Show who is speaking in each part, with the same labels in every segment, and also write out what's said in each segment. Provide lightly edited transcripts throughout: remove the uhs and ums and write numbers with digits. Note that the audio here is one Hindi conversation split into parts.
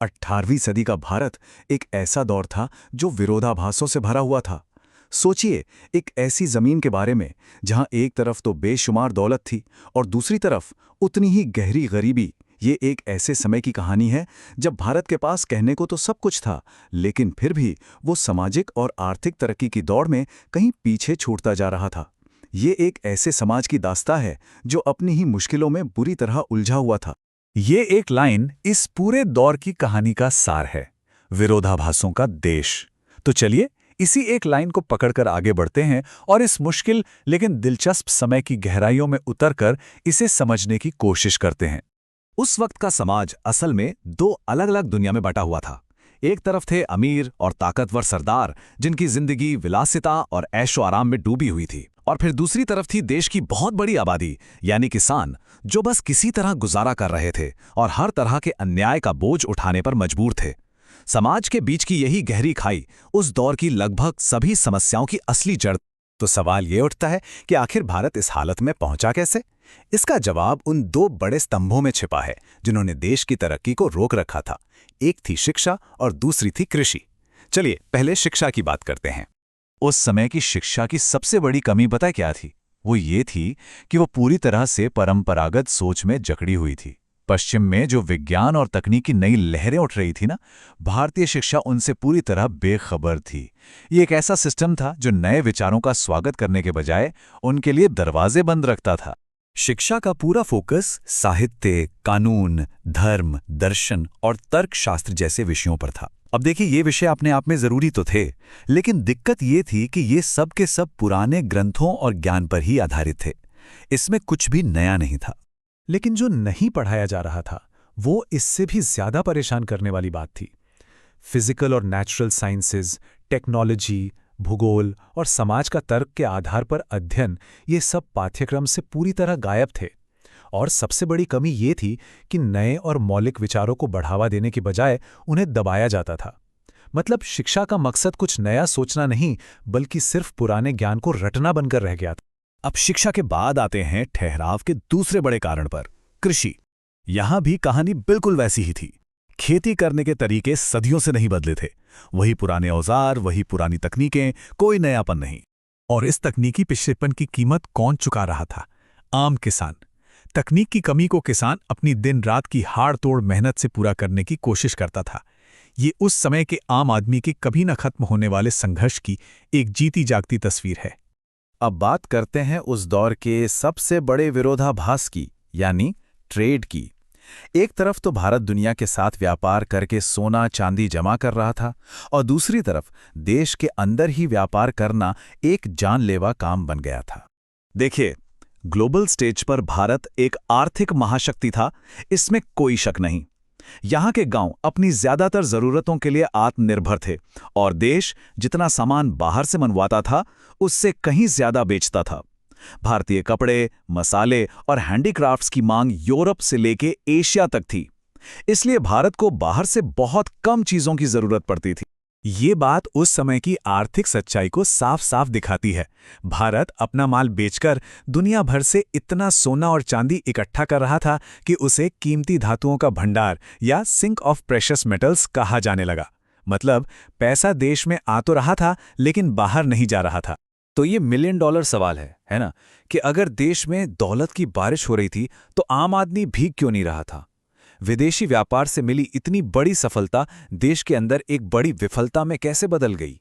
Speaker 1: 18वीं सदी का भारत एक ऐसा दौर था जो विरोधाभासों से भरा हुआ था। सोचिए, एक ऐसी जमीन के बारे में जहां एक तरफ तो बेशुमार दौलत थी और दूसरी तरफ उतनी ही गहरी गरीबी। ये एक ऐसे समय की कहानी है जब भारत के पास कहने को तो सब कुछ था, लेकिन फिर भी वो सामाजिक और आर्थिक तरक्की की दौड़ में कहीं पीछे छूटता जा रहा था। ये एक ऐसे समाज की दास्तां है जो अपनी ही मुश्किलों में बुरी तरह उलझा हुआ था।
Speaker 2: ये एक लाइन इस पूरे दौर की कहानी का सार है, विरोधाभासों का देश। तो चलिए इसी एक लाइन को पकड़कर आगे बढ़ते हैं और इस मुश्किल लेकिन दिलचस्प समय की गहराइयों में उतरकर इसे समझने की कोशिश करते हैं।
Speaker 3: उस वक्त का समाज असल में दो अलग अलग दुनिया में बटा हुआ था। एक तरफ थे अमीर और ताकतवर सरदार जिनकी जिंदगी विलासिता और ऐशो आराम में डूबी हुई थी, और फिर दूसरी तरफ थी देश की बहुत बड़ी आबादी यानी किसान, जो बस किसी तरह गुजारा कर रहे थे और हर तरह के अन्याय का बोझ उठाने पर मजबूर थे। समाज के बीच की यही गहरी खाई उस दौर की लगभग सभी समस्याओं की असली जड़। तो सवाल ये उठता है कि आखिर भारत इस हालत में पहुंचा कैसे? इसका जवाब उन दो बड़े स्तंभों में छिपा है जिन्होंने देश की तरक्की को रोक रखा था। एक थी शिक्षा और दूसरी थी कृषि। चलिए पहले शिक्षा की बात करते हैं।
Speaker 2: उस समय की शिक्षा की सबसे बड़ी कमी पता क्या थी? वो ये थी कि वो पूरी तरह से परंपरागत सोच में जकड़ी हुई थी। पश्चिम में जो विज्ञान और तकनीकी नई लहरें उठ रही थी ना, भारतीय शिक्षा उनसे पूरी तरह बेखबर थी। ये एक ऐसा सिस्टम था जो नए विचारों का स्वागत करने के बजाय उनके लिए दरवाजे बंद रखता था।
Speaker 3: शिक्षा का पूरा फोकस साहित्य, कानून, धर्म, दर्शन और तर्कशास्त्र जैसे विषयों पर था। अब देखिए, ये विषय अपने आप में जरूरी तो थे, लेकिन दिक्कत ये थी कि ये सब के सब पुराने ग्रंथों और ज्ञान पर ही आधारित थे। इसमें कुछ भी नया नहीं था।
Speaker 4: लेकिन जो नहीं पढ़ाया जा रहा था वो इससे भी ज्यादा परेशान करने वाली बात थी। फिजिकल और नेचुरल साइंसेज, टेक्नोलॉजी, भूगोल और समाज का तर्क के आधार पर अध्ययन, ये सब पाठ्यक्रम से पूरी तरह गायब थे। और सबसे बड़ी कमी ये थी कि नए और मौलिक विचारों को बढ़ावा देने की बजाय उन्हें दबाया जाता था। मतलब शिक्षा का मकसद कुछ नया सोचना नहीं, बल्कि सिर्फ पुराने ज्ञान को रटना बनकर रह गया था।
Speaker 3: अब शिक्षा के बाद आते हैं ठहराव के दूसरे बड़े कारण पर, कृषि। यहां भी कहानी बिल्कुल वैसी ही थी। खेती करने के तरीके सदियों से नहीं बदले थे। वही पुराने औजार, वही पुरानी तकनीकें, कोई नयापन नहीं।
Speaker 2: और इस तकनीकी पिछड़ेपन की कीमत कौन चुका रहा था? आम किसान। तकनीक की कमी को किसान अपनी दिन रात की हाड़ तोड़ मेहनत से पूरा करने की कोशिश करता था। ये उस समय के आम आदमी के कभी न खत्म होने वाले संघर्ष की एक जीती जागती तस्वीर है।
Speaker 3: अब बात करते हैं उस दौर के सबसे बड़े विरोधाभास की, यानी ट्रेड की। एक तरफ तो भारत दुनिया के साथ व्यापार करके सोना चांदी जमा कर रहा था, और दूसरी तरफ देश के अंदर ही व्यापार करना एक जानलेवा काम बन गया था। देखिए, ग्लोबल स्टेज पर भारत एक आर्थिक महाशक्ति था, इसमें कोई शक नहीं। यहां के गांव अपनी ज्यादातर जरूरतों के लिए आत्मनिर्भर थे, और देश जितना सामान बाहर से मंगवाता था उससे कहीं ज्यादा बेचता था। भारतीय कपड़े, मसाले और हैंडीक्राफ्ट्स की मांग यूरोप से लेके एशिया तक थी। इसलिए भारत को बाहर से बहुत कम चीजों की जरूरत पड़ती थी।
Speaker 2: ये बात उस समय की आर्थिक सच्चाई को साफ साफ दिखाती है। भारत अपना माल बेचकर दुनिया भर से इतना सोना और चांदी इकट्ठा कर रहा था कि उसे कीमती धातुओं का भंडार या सिंक ऑफ प्रेशियस मेटल्स कहा जाने लगा। मतलब पैसा देश में आ तो रहा था, लेकिन बाहर नहीं जा रहा था।
Speaker 3: तो ये मिलियन डॉलर सवाल है ना, कि अगर देश में दौलत की बारिश हो रही थी तो आम आदमी भीग क्यों नहीं रहा था? विदेशी व्यापार से मिली इतनी बड़ी सफलता देश के अंदर एक बड़ी विफलता में कैसे बदल गई?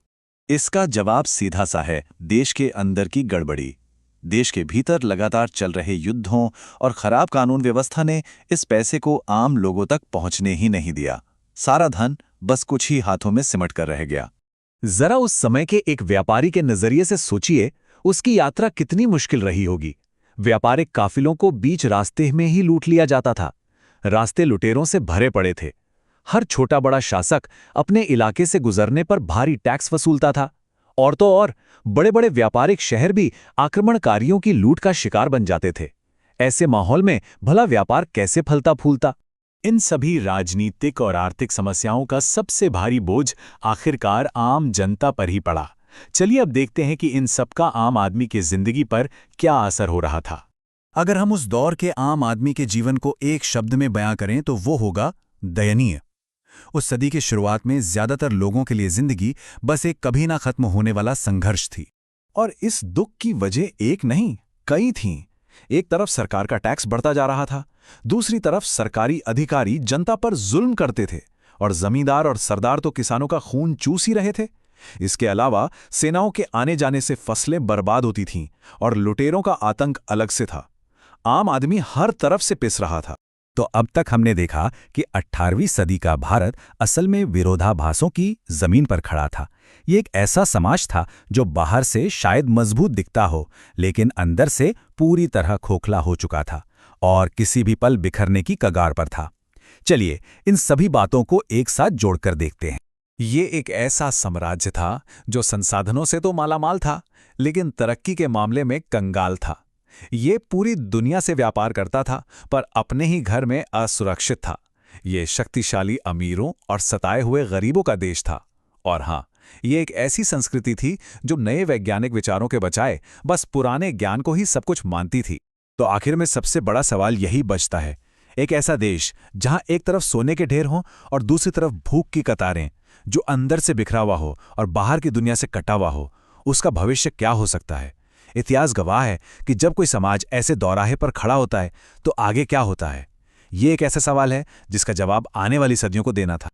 Speaker 3: इसका जवाब सीधा सा है, देश के अंदर की गड़बड़ी। देश के भीतर लगातार चल रहे युद्धों और खराब कानून व्यवस्था ने इस पैसे को आम लोगों तक पहुंचने ही नहीं दिया। सारा धन बस कुछ ही हाथों में सिमट कर रह गया। जरा उस समय के एक व्यापारी के नजरिए से सोचिए, उसकी यात्रा कितनी मुश्किल रही होगी। व्यापारिक काफिलों को बीच रास्ते में ही लूट लिया जाता था। रास्ते लुटेरों से भरे पड़े थे। हर छोटा बड़ा शासक अपने इलाके से गुजरने पर भारी टैक्स वसूलता था। और तो और बड़े बड़े व्यापारिक शहर भी आक्रमणकारियों की लूट का शिकार बन जाते थे। ऐसे माहौल में भला व्यापार कैसे फलता फूलता? इन सभी राजनीतिक और आर्थिक समस्याओं का सबसे भारी बोझ आखिरकार आम जनता पर ही पड़ा। चलिए अब देखते हैं कि इन सबका आम आदमी की जिंदगी पर क्या असर हो रहा था।
Speaker 1: अगर हम उस दौर के आम आदमी के जीवन को एक शब्द में बयां करें तो वो होगा दयनीय।
Speaker 2: उस सदी की शुरुआत में ज्यादातर लोगों के लिए जिंदगी बस एक कभी ना खत्म होने वाला संघर्ष थी।
Speaker 1: और इस दुख की वजह एक नहीं, कई थीं। एक तरफ सरकार का टैक्स बढ़ता जा रहा था, दूसरी तरफ सरकारी अधिकारी जनता पर जुल्म करते थे, और जमींदार और सरदार तो किसानों का खून चूस ही रहे थे। इसके अलावा सेनाओं के आने जाने से फसलें बर्बाद होती थीं और लुटेरों का आतंक अलग से था। आम आदमी हर तरफ से पिस रहा था।
Speaker 3: तो अब तक हमने देखा कि 18वीं सदी का भारत असल में विरोधाभासों की जमीन पर खड़ा था। ये एक ऐसा समाज था जो बाहर से शायद मजबूत दिखता हो, लेकिन अंदर से पूरी तरह खोखला हो चुका था और किसी भी पल बिखरने की कगार पर था। चलिए इन सभी बातों को एक साथ जोड़कर देखते हैं।
Speaker 4: ये एक ऐसा साम्राज्य था जो संसाधनों से तो मालामाल था, लेकिन तरक्की के मामले में कंगाल था। ये पूरी दुनिया से व्यापार करता था, पर अपने ही घर में असुरक्षित था। ये शक्तिशाली अमीरों और सताए हुए गरीबों का देश था। और हाँ, ये एक ऐसी संस्कृति थी जो नए वैज्ञानिक विचारों के बजाय बस पुराने ज्ञान को ही सब कुछ मानती थी।
Speaker 3: तो आखिर में सबसे बड़ा सवाल यही बचता है, एक ऐसा देश जहां एक तरफ सोने के ढेर हों और दूसरी तरफ भूख की कतारें, जो अंदर से बिखरा हुआ हो और बाहर की दुनिया से कटा हुआ हो, उसका भविष्य क्या हो सकता है? इतिहास गवाह है कि जब कोई समाज ऐसे दौराहे पर खड़ा होता है तो आगे क्या होता है। ये एक ऐसा सवाल है जिसका जवाब आने वाली सदियों को देना था।